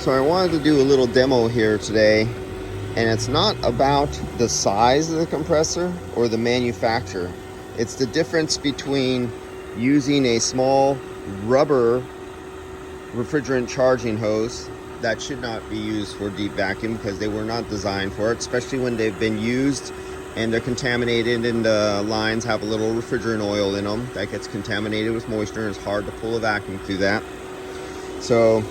So I wanted to do a little demo here today, and it's not about the size of the compressor or the manufacturer. It's the difference between using a small rubber refrigerant charging hose that should not be used for deep vacuum because they were not designed for it, especially when they've been used and they're contaminated and the lines have a little refrigerant oil in them that gets contaminated with moisture, and it's hard to pull a vacuum through that. So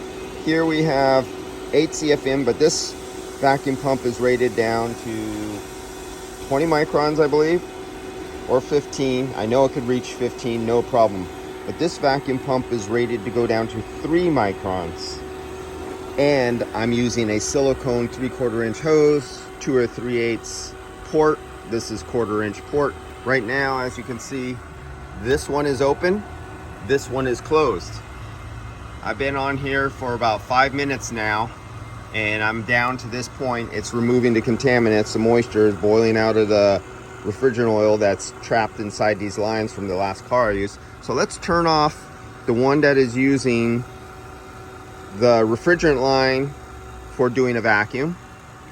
here we have 8 CFM, but this vacuum pump is rated down to 20 microns, I believe, or 15. I know it could reach 15, no problem. But this vacuum pump is rated to go down to 3 microns. And I'm using a silicone 3/4 inch hose, 2 3/8 port. This is 1/4 inch port. Right now, as you can see, this one is open, this one is closed. I've been on here for about 5 minutes now, and I'm down to this point. It's removing the contaminants. The moisture is boiling out of the refrigerant oil that's trapped inside these lines from the last car I used. So let's turn off the one that is using the refrigerant line for doing a vacuum.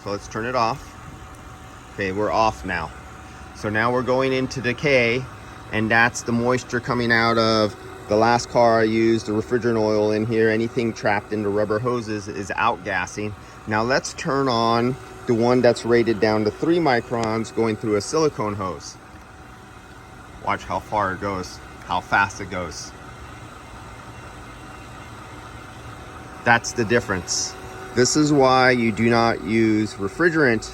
So let's turn it off. Okay, we're off now. So now we're going into decay, and that's the moisture coming out of the last car I used, the refrigerant oil in here. Anything trapped in the rubber hoses is outgassing. Now let's turn on the one that's rated down to 3 microns going through a silicone hose. Watch how far it goes, how fast it goes. That's the difference. This is why you do not use refrigerant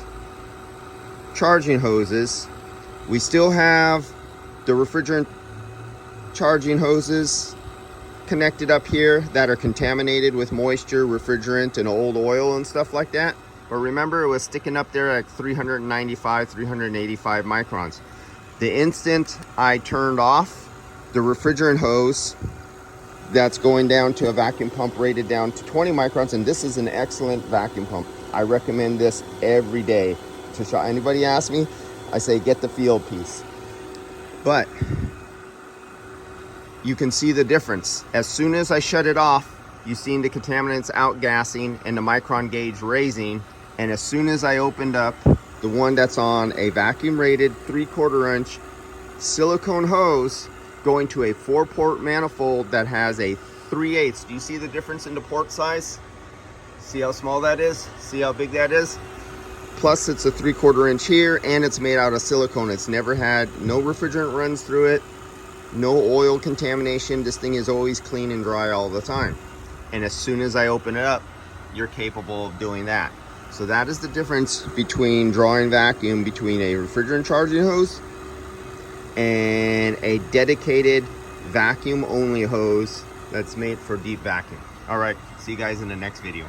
charging hoses. We still have the refrigerant charging hoses connected up here that are contaminated with moisture, refrigerant, and old oil and stuff like that. But remember, it was sticking up there at 395, 385 microns. The instant I turned off the refrigerant hose that's going down to a vacuum pump rated down to 20 microns, and this is an excellent vacuum pump. I recommend this every day to show. Anybody ask me, I say get the field piece. But you can see the difference. As soon as I shut it off, you've seen the contaminants outgassing and the micron gauge raising. And as soon as I opened up the one that's on a vacuum rated 3/4 inch silicone hose going to a 4-port manifold that has a 3/8. Do you see the difference in the port size? See how small that is? See how big that is? Plus it's a 3/4 inch here, and it's made out of silicone. It's never had no refrigerant runs through it, no oil contamination. This thing is always clean and dry all the time. And as soon as I open it up, you're capable of doing that. So that is the difference between drawing vacuum between a refrigerant charging hose and a dedicated vacuum only hose that's made for deep vacuum. All right, see you guys in the next video.